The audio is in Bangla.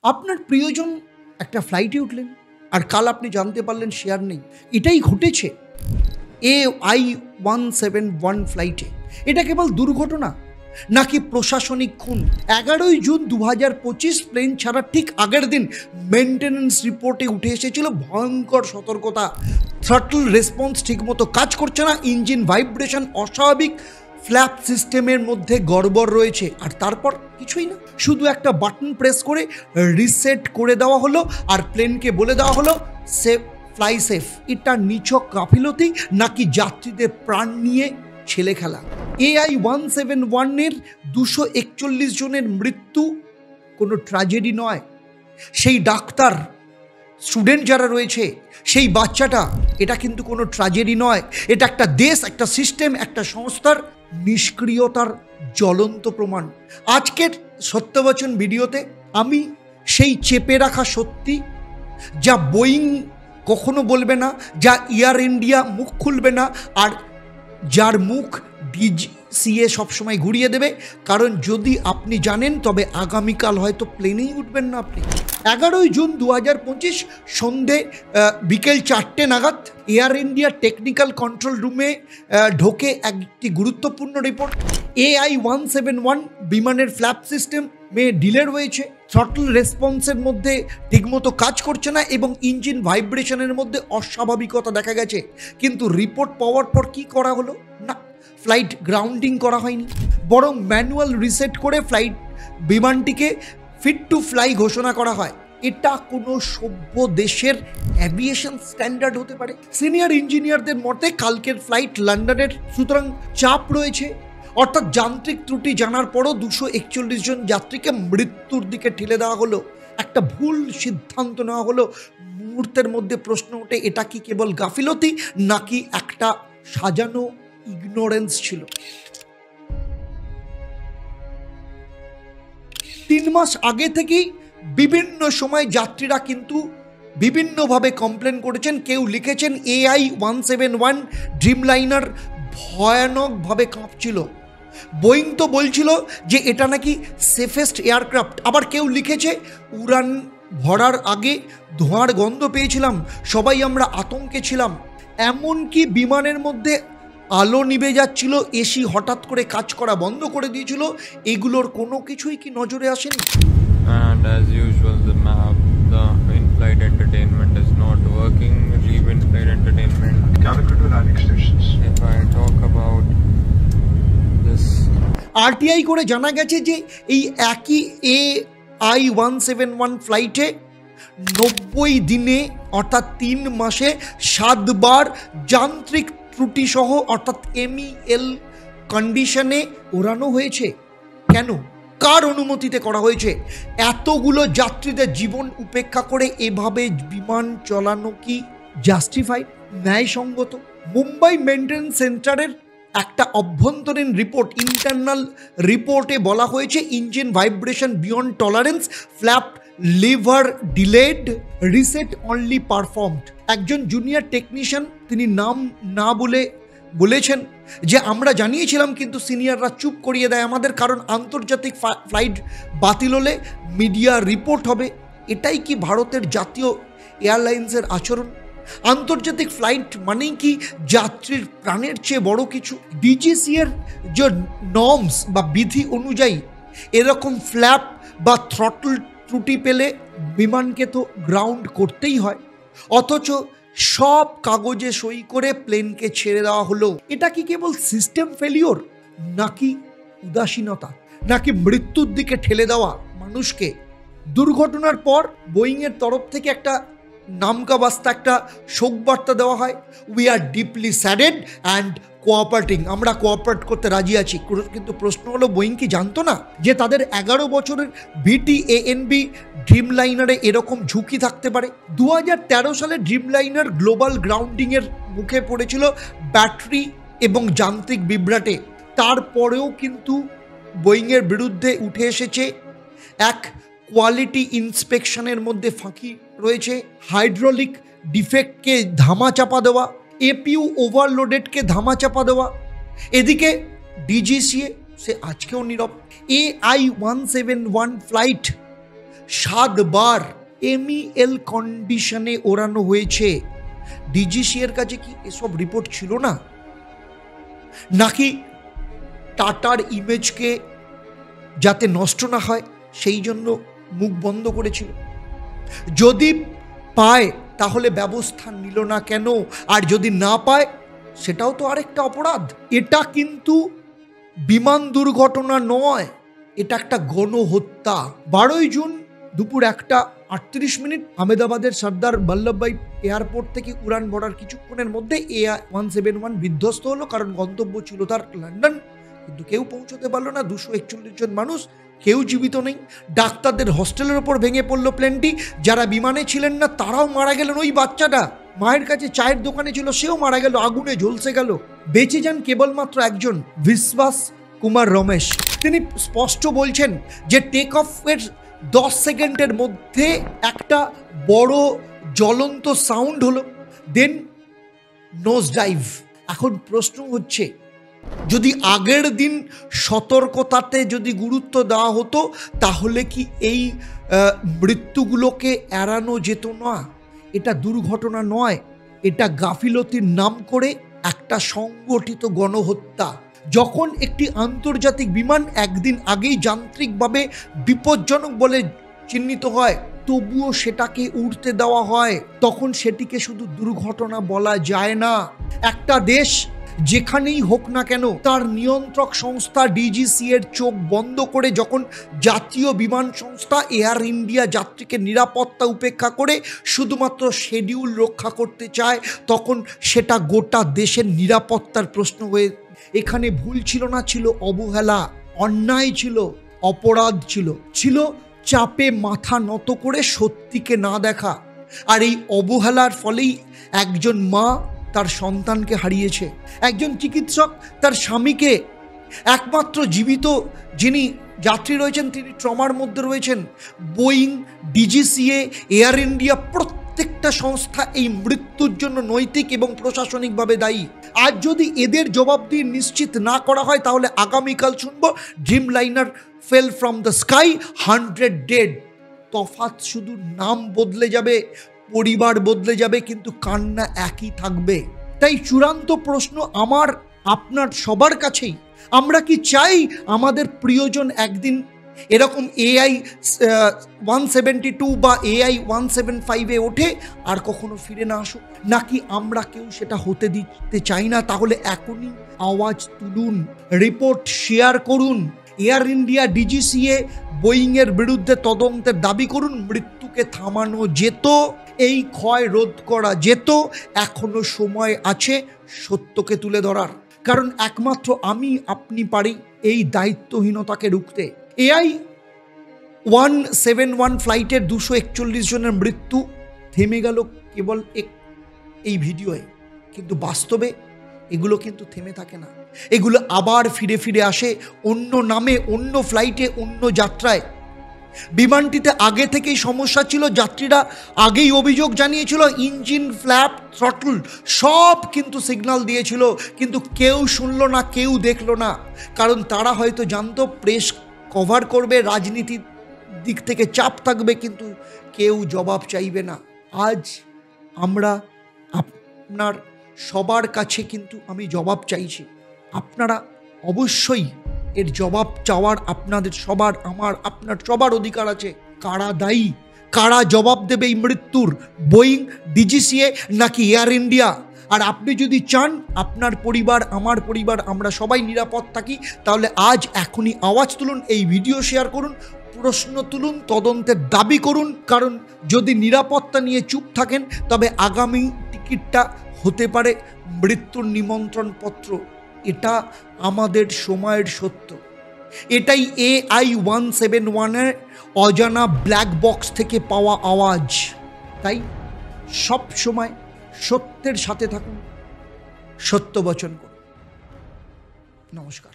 আপনার প্রিয়জন একটা ফ্লাইটে উঠলেন আর কাল আপনি জানতে পারলেন শেয়ার নেই। এটাই ঘটেছে AI-171 ফ্লাইটে। এটা কেবল দুর্ঘটনা নাকি প্রশাসনিক খুন? 11ই জুন 2025 প্লেন ছাড়ার ঠিক আগের দিন মেনটেন্যান্স রিপোর্টে উঠে এসেছিল ভয়ঙ্কর সতর্কতা। থ্রটল রেসপন্স ঠিকমতো কাজ করছে না, ইঞ্জিন ভাইব্রেশন অস্বাভাবিক, ফ্ল্যাপ সিস্টেমের মধ্যে গড়বড় রয়েছে। আর তারপর কিছুই না, শুধু একটা বাটন প্রেস করে রিসেট করে দেওয়া হলো আর প্লেনকে বলে দেওয়া হলো সেফ, ফ্লাই সেফ। এটা নিছক গাফিলতি নাকি যাত্রীদের প্রাণ নিয়ে ছেলে খেলা? AI-171-এর 241 জনের মৃত্যু কোনো ট্র্যাজেডি নয়। সেই ডাক্তার, স্টুডেন্ট যারা রয়েছে, সেই বাচ্চাটা, এটা কিন্তু কোনো ট্র্যাজেডি নয়। এটা একটা দেশ, একটা সিস্টেম, একটা সংস্থার নিষ্ক্রিয়তার জ্বলন্ত প্রমাণ। আজকের সত্যবচন ভিডিওতে আমি সেই চেপে রাখা সত্যি, যা বোয়িং কখনো বলবে না, যা এয়ার ইন্ডিয়া মুখ খুলবে না, আর যার মুখ DGCA সবসময় ঘুরিয়ে দেবে। কারণ যদি আপনি জানেন তবে আগামীকাল হয়তো প্লেনেই উঠবেন না আপনি। 11ই জুন 2025 সন্ধে বিকেল 4টে নাগাদ এয়ার ইন্ডিয়া টেকনিক্যাল কন্ট্রোল রুমে ঢোকে একটি গুরুত্বপূর্ণ রিপোর্ট। AI-171 বিমানের ফ্ল্যাপ সিস্টেম ডিলে রয়েছে, থ্রটল রেসপন্সের মধ্যে ঠিকমতো কাজ করছে না এবং ইঞ্জিন ভাইব্রেশনের মধ্যে অস্বাভাবিকতা দেখা গেছে। কিন্তু রিপোর্ট পাওয়ার পর কি করা হলো? না, ফ্লাইট গ্রাউন্ডিং করা হয়নি, বরং ম্যানুয়াল রিসেট করে বিমানটিকে ফিট টু ফ্লাই ঘোষণা করা হয়। এটা কোনো সভ্য দেশের অ্যাভিয়েশন স্ট্যান্ডার্ড হতে পারে? সিনিয়র ইঞ্জিনিয়ারদের মতে কালকের ফ্লাইট লন্ডনের, সুতরাং চাপ রয়েছে। অর্থাৎ যান্ত্রিক ত্রুটি জানার পরও 241 জন যাত্রীকে মৃত্যুর দিকে ঠেলে দেওয়া হলো। একটা ভুল সিদ্ধান্ত নেওয়া হলো। মুহূর্তের মধ্যে প্রশ্ন ওঠে, এটা কি কেবল গাফিলতি নাকি একটা সাজানো ইগনোরেন্স ছিল? 3 মাস আগে থেকেই বিভিন্ন সময় যাত্রীরা কিন্তু বিভিন্নভাবে কমপ্লেন করেছেন। কেউ লিখেছেন AI-171 ড্রিমলাইনার ভয়ানকভাবে কাঁপছিল। বোয়িং তো বলছিল যে এটা নাকি সেফেস্ট এয়ারক্রাফট। আবার কেউ লিখেছে উড়ান ভরার আগে ধোঁয়ার গন্ধ পেয়েছিলাম, সবাই আমরা আতঙ্কে ছিলাম। এমনকি বিমানের মধ্যে আলো নিভে যাচ্ছিল, এসি হঠাৎ করে কাজ করা বন্ধ করে দিয়েছিল। এগুলোর কোনো কিছুই কি নজরে আসেনি? And as usual, the in-flight entertainment is not working. Leave in-flight entertainment. If I talk about this, RTI করে জানা গেছে যে এই একই AI-171 ফ্লাইটে 90 দিনে অর্থাৎ 3 মাসে 7 বার যান্ত্রিক ত্রুটি সহ অর্থাৎ MEL কন্ডিশনে ওড়ানো হয়েছে। কেন, কার অনুমতিতে করা হয়েছে? এতগুলো যাত্রীদের জীবন উপেক্ষা করে এভাবে বিমান চালানো কি জাস্টিফাইড, ন্যায়সঙ্গত? মুম্বাই মেইনটেন্যান্স সেন্টারের একটা অভ্যন্তরীণ রিপোর্ট, ইন্টারনাল রিপোর্টে বলা হয়েছে engine vibration beyond tolerance, flap liver delayed, reset only performed. একজন জুনিয়র টেকনিশিয়ান, তিনি নাম না বলে বলেছেন যে আমরা জানিয়েছিলাম কিন্তু সিনিয়ররা চুপ করিয়ে দেয় আমাদের, কারণ আন্তর্জাতিক ফ্লাইট বাতিল হলে মিডিয়া রিপোর্ট হবে। এটাই কি ভারতের জাতীয় এয়ারলাইন্সের আচরণ? আন্তর্জাতিক ফ্লাইট মানেই কি যাত্রীর প্রাণের চেয়ে বড় কিছু? DGCA-র যে নর্মস বা বিধি অনুযায়ী এরকম ফ্ল্যাপ বা থ্রটল ত্রুটি পেলে বিমানকে তো গ্রাউন্ড করতেই হয়, অথচ সব কাগজে সই করে প্লেনকে ছেড়ে দেওয়া হলো। এটা কি কেবল সিস্টেম ফেলিওর নাকি উদাসীনতা, নাকি মৃত্যুর দিকে ঠেলে দেওয়া মানুষকে? দুর্ঘটনার পর বোয়িংয়ের তরফ থেকে একটা নামকা বাস্তা, একটা শোক বার্তা দেওয়া হয়, we are deeply saddened and cooperating, আমরা কোঅপারেট করতে রাজি আছি। কিন্তু প্রশ্ন হলো, বোয়িং কি জানতো না যে তাদের 11 বছরের VTANB ড্রিমলাইনারে এরকম ঝুঁকি থাকতে পারে? 2013 সালে ড্রিমলাইনার গ্লোবাল গ্রাউন্ডিংয়ের মুখে পড়েছিল ব্যাটারি এবং যান্ত্রিক বিভ্রাটে। তারপরেও কিন্তু বোয়িংয়ের বিরুদ্ধে উঠে এসেছে এক কোয়ালিটি ইন্সপেকশনের মধ্যে ফাঁকি রয়েছে, হাইড্রোলিক ডিফেক্টকে ধামাচাপা দেওয়া, APU ওভারলোডেডকে ধামাচাপা দেওয়া। এদিকে DGCA সে আজকেও নীরব। AI-171 ফ্লাইট 7 বার MEL কন্ডিশনে ওড়ানো হয়েছে। ডিজিসি এর কাছে কি এসব রিপোর্ট ছিল না? নাকি টাটার ইমেজকে যাতে নষ্ট না হয় সেই জন্য মুখ বন্ধ করেছিল? যদি পায় তাহলে ব্যবস্থা নিল না কেন? আর যদি না পায় সেটাও তো আরেকটা অপরাধ। এটা কিন্তু বিমান দুর্ঘটনা নয়, এটা একটা গণহত্যা। 12 জুন দুপুর 1:38 আহমেদাবাদের সর্দার বল্লভভাই এয়ারপোর্ট থেকে উড়ান ভরার কিছুক্ষণের মধ্যে AI-171 বিধ্বস্ত হলো। কারণ গন্তব্য ছিল তার লন্ডন, কিন্তু কেউ পৌঁছতে পারলো না। 241 জন মানুষ, কেউ জীবিত নেই। ডাক্তারদের হস্টেলের ওপর ভেঙে পড়লো প্লেনটি। যারা বিমানে ছিলেন না তারাও মারা গেলেন। ওই বাচ্চাটা মায়ের কাছে চায়ের দোকানে ছিল, সেও মারা গেল, আগুনে ঝলসে গেল। বেঁচে যান কেবলমাত্র একজন, বিশ্বাস কুমার রমেশ। তিনি স্পষ্ট বলছেন যে টেক অফের 10 সেকেন্ডের মধ্যে একটা বড় জ্বলন্ত সাউন্ড হলো, দেন নোজ ডাইভ। এখন প্রশ্ন হচ্ছে, যদি আগের দিন সতর্কতাতে যদি গুরুত্ব দেওয়া হতো তাহলে কি এই মৃত্যুগুলোকে এড়ানো যেত না? এটা দুর্ঘটনা নয়, এটা গাফিলতির নাম করে একটা সংগঠিত গণহত্যা। যখন একটি আন্তর্জাতিক বিমান একদিন আগেই যান্ত্রিকভাবে বিপজ্জনক বলে চিহ্নিত হয়, তবুও সেটাকে উড়তে দেওয়া হয়, তখন সেটিকে শুধু দুর্ঘটনা বলা যায় না। একটা দেশ যেখানেই হোক না কেন, তার নিয়ন্ত্রক সংস্থা ডিজিসি এর চোখ বন্ধ করে যখন জাতীয় বিমান সংস্থা এয়ার ইন্ডিয়া যাত্রীকে নিরাপত্তা উপেক্ষা করে শুধুমাত্র শিডিউল রক্ষা করতে চায়, তখন সেটা গোটা দেশের নিরাপত্তার প্রশ্ন হয়ে। এখানে ভুল ছিল না, ছিল অবহেলা, অন্যায় ছিল, অপরাধ ছিল চাপে মাথা নত করে সত্যিকে না দেখা। আর এই অবহেলার ফলেই একজন মা তার সন্তানকে হারিয়েছে, একজন চিকিৎসক তার স্বামীকে, একমাত্র জীবিত যিনি যাত্রী রয়েছেন তিনি ট্রমার মধ্যে রয়েছেন। বোয়িং, ডিজিসিএ, এয়ার ইন্ডিয়া প্রত্যেকটা সংস্থা এই মৃত্যুর জন্য নৈতিক এবং প্রশাসনিকভাবে দায়ী। আজ যদি এদের জবাবদিহি নিশ্চিত না করা হয় তাহলে আগামীকাল শুনব dream liner fail from the sky, 100 dead. তফাৎ শুধু নাম বদলে যাবে, পরিবার বদলে যাবে, কিন্তু কান্না একই থাকবে। তাই চূড়ান্ত প্রশ্ন আমার আপনার সবার কাছেই, আমরা কি চাই আমাদের প্রিয়জন একদিন এরকম AI-172 বা AI-175 ওঠে আর কখনো ফিরে না আসুক? নাকি আমরা কেউ সেটা হতে দিতে চাই না? তাহলে এখনই আওয়াজ তুলুন, রিপোর্ট শেয়ার করুন, এয়ার ইন্ডিয়া, ডিজিসিএ, বোয়িংয়ের বিরুদ্ধে তদন্তের দাবি করুন। মৃত্যুকে থামানো যেত, এই ক্ষয় রোধ করা যেত। এখনো সময় আছে সত্যকে তুলে ধরার, কারণ একমাত্র আমি আপনি পারি এই দায়িত্বহীনতাকে রুখতে। AI-171 ফ্লাইটের 241 জনের মৃত্যু থেমে গেল কেবল এই ভিডিওয়ে, কিন্তু বাস্তবে এগুলো কিন্তু থেমে থাকে না। এগুলো আবার ফিরে ফিরে আসে, অন্য নামে, অন্য ফ্লাইটে, অন্য যাত্রায়। বিমানটিতে আগে থেকেই সমস্যা ছিল, যাত্রীরা আগেই অভিযোগ জানিয়েছিল, ইঞ্জিন, ফ্ল্যাপ, থ্রটল সব কিন্তু সিগন্যাল দিয়েছিল, কিন্তু কেউ শুনলো না, কেউ দেখলো না। কারণ তারা হয়তো জানতো প্রেস কভার করবে, রাজনীতির দিক থেকে চাপ থাকবে, কিন্তু কেউ জবাব চাইবে না। আজ আমরা আপনার সবার কাছে কিন্তু আমি জবাব চাইছি। আপনারা অবশ্যই এর জবাব চাওয়ার আপনাদের সবার, আমার, আপনার সবার অধিকার আছে। কারা দায়ী, কারা জবাব দেবে এই মৃত্যুর? বোয়িং, ডিজিসিএ নাকি এয়ার ইন্ডিয়া? আর আপনি যদি চান আপনার পরিবার, আমার পরিবার, আমরা সবাই নিরাপদ থাকি, তাহলে আজ এখনই আওয়াজ তুলুন, এই ভিডিও শেয়ার করুন, প্রশ্ন তুলুন, তদন্তের দাবি করুন। কারণ যদি নিরাপত্তা নিয়ে চুপ থাকেন তবে আগামী টিকিটটা হতে পারে মৃত্যুর নিমন্ত্রণ পত্র। এটা আমাদের সময়ের সত্য। এটাই AI-171-এর অজানা ব্ল্যাক বক্স থেকে পাওয়া আওয়াজ। তাই সব সময় সত্যের সাথে থাকুন, সত্য বচন করুন। নমস্কার।